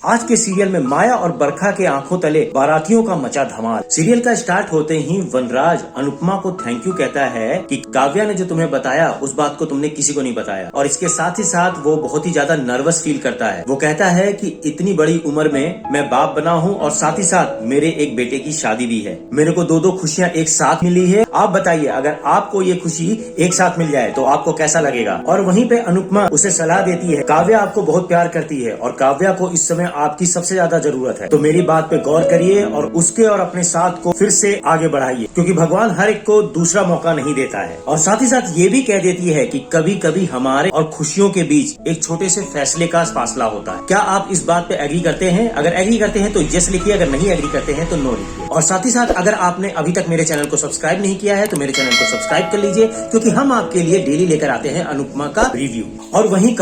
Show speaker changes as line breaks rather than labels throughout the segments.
आज के सीरियल में माया और बरखा के आंखों तले बारातियों का मचा धमाल। सीरियल का स्टार्ट होते ही वनराज अनुपमा को थैंक यू कहता है कि काव्या ने जो तुम्हें बताया उस बात को तुमने किसी को नहीं बताया, और इसके साथ ही साथ वो बहुत ही ज्यादा नर्वस फील करता है। वो कहता है कि इतनी बड़ी उम्र में मैं बाप बना हूँ और साथ ही साथ मेरे एक बेटे की शादी भी है। मेरे को दो खुशियाँ एक साथ मिली है। आप बताइए, अगर आपको ये खुशी एक साथ मिल जाए तो आपको कैसा लगेगा। और वहीं पे अनुपमा उसे सलाह देती है, काव्या आपको बहुत प्यार करती है और काव्या को इस समय आपकी सबसे ज्यादा जरूरत है, तो मेरी बात पे गौर करिए और उसके और अपने साथ को फिर से आगे बढ़ाइए, क्योंकि भगवान हर एक को दूसरा मौका नहीं देता है। और साथ ही साथ ये भी कह देती है कि कभी कभी हमारे और खुशियों के बीच एक छोटे से फैसले का फासला होता है। क्या आप इस बात पे एग्री करते हैं? अगर एग्री करते हैं तो यस लिखिए, अगर नहीं एग्री करते हैं तो नो लिखिए। और साथ ही साथ अगर आपने अभी तक मेरे चैनल को सब्सक्राइब नहीं किया है तो मेरे चैनल को सब्सक्राइब कर लीजिए, क्योंकि हम आपके लिए डेली लेकर आते हैं अनुपमा का रिव्यू। और वहीं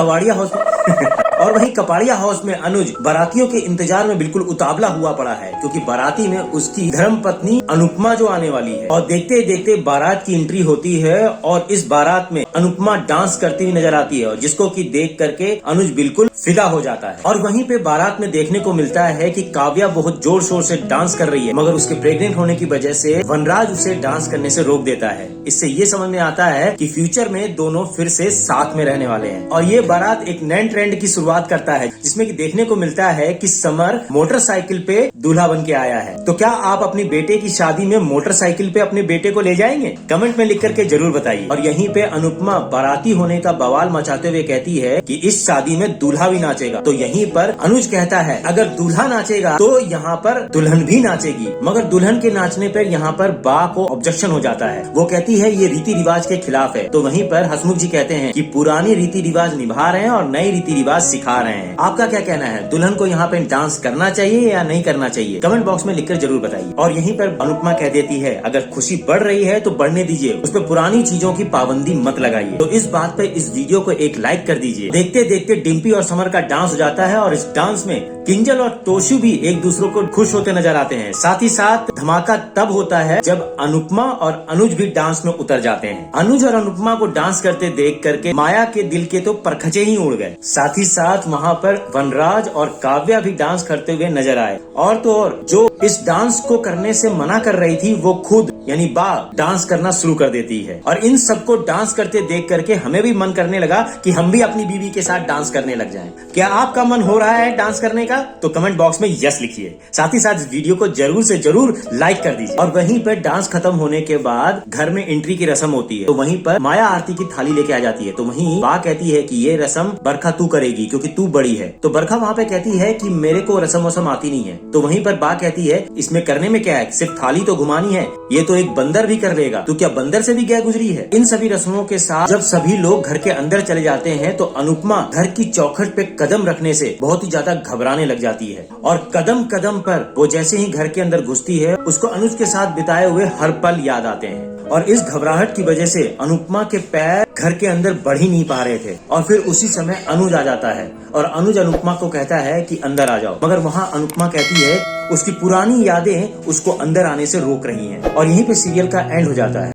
कपाड़िया हाउस में अनुज बारातियों के इंतजार में बिल्कुल उतावला हुआ पड़ा है, क्योंकि बाराती में उसकी धर्म पत्नी अनुपमा जो आने वाली है। और देखते देखते बारात की एंट्री होती है और इस बारात में अनुपमा डांस करती हुई नजर आती है, और जिसको कि देख करके अनुज बिल्कुल फिदा हो जाता है। और वहीं पे बारात में देखने को मिलता है कि काव्या बहुत जोर शोर से डांस कर रही है, मगर उसके प्रेग्नेंट होने की वजह से वनराज उसे डांस करने से रोक देता है। इससे ये समझ में आता है कि फ्यूचर में दोनों फिर से साथ में रहने वाले हैं। और ये बारात एक नए ट्रेंड की शुरुआत करता है, जिसमें कि देखने को मिलता है कि समर मोटरसाइकिल पे दूल्हा बन के आया है। तो क्या आप अपनी बेटे की शादी में मोटरसाइकिल पे अपने बेटे को ले जाएंगे? कमेंट में लिख करके जरूर बताइए। और यहीं पे अनुपमा बाराती होने का बवाल मचाते हुए कहती है कि इस शादी में दूल्हा भी नाचेगा। तो यहीं पर अनुज कहता है, अगर दूल्हा नाचेगा तो यहाँ पर दुल्हन भी नाचेगी। मगर दुल्हन के नाचने पर यहाँ पर बा को ऑब्जेक्शन हो जाता है। वो कहती है ये रीति रिवाज के खिलाफ है। तो वहीं पर हसमुख जी कहते हैं कि पुरानी रीति रिवाज निभा रहे हैं और नई रीति रिवाज सिखा रहे हैं। आपका क्या कहना है? दुल्हन को यहाँ पे डांस करना चाहिए या नहीं करना चाहिए? कमेंट बॉक्स में लिखकर जरूर बताइए। और यहीं पर अनुपमा कह देती है, अगर खुशी बढ़ रही है तो बढ़ने दीजिए, उस पर पुरानी चीजों की पाबंदी मत लगाइए। तो इस बात पे इस वीडियो को एक लाइक कर दीजिए। देखते देखते डिम्पी और समर का डांस हो जाता है, और इस डांस में किंजल और तोशु भी एक दूसरे को खुश होते नजर आते हैं। साथ ही साथ धमाका तब होता है जब अनुपमा और अनुज भी डांस में उतर जाते हैं। अनुज और अनुपमा को डांस करते देख करके माया के दिल के तो परखचे ही उड़ गए। साथ ही साथ वहाँ पर वनराज और काव्या भी डांस करते हुए नजर आए। और तो और जो इस डांस को करने से मना कर रही थी वो खुद यानी बा डांस करना शुरू कर देती है। और इन सबको डांस करते देख करके हमें भी मन करने लगा कि हम भी अपनी बीवी के साथ डांस करने लग जाएं। क्या आपका मन हो रहा है डांस करने का? तो कमेंट बॉक्स में यस लिखिए। साथ ही साथ इस वीडियो को जरूर से जरूर लाइक कर दीजिए। और वहीं पर डांस खत्म होने के बाद घर में एंट्री की रस्म होती है। तो वहीं पर माया आरती की थाली लेके आ जाती है। तो वहीं बा कहती है कि ये रस्म बरखा तू करेगी, क्योंकि तू बड़ी है। तो बरखा वहाँ पे कहती है कि मेरे को रस्म वसम आती नहीं है। तो वहीं पर बा कहती है, इसमें करने में क्या है, सिर्फ थाली तो घुमानी है, ये तो एक बंदर भी कर लेगा। तो क्या बंदर से भी गया गुजरी है? इन सभी रस्मों के साथ जब सभी लोग घर के अंदर चले जाते हैं तो अनुपमा घर की चौखट पे कदम रखने से बहुत ही ज्यादा घबराने लग जाती है। और कदम कदम पर वो जैसे ही घर के अंदर घुसती है, उसको अनुज के साथ बिताए हुए हर पल याद आते हैं। और इस घबराहट की वजह से अनुपमा के पैर घर के अंदर बढ़ ही नहीं पा रहे थे। और फिर उसी समय अनुज आ जाता है और अनुज अनुपमा को कहता है कि अंदर आ जाओ। मगर वहाँ अनुपमा कहती है उसकी पुरानी यादें उसको अंदर आने से रोक रही हैं। और यहीं पे सीरियल का एंड हो जाता है।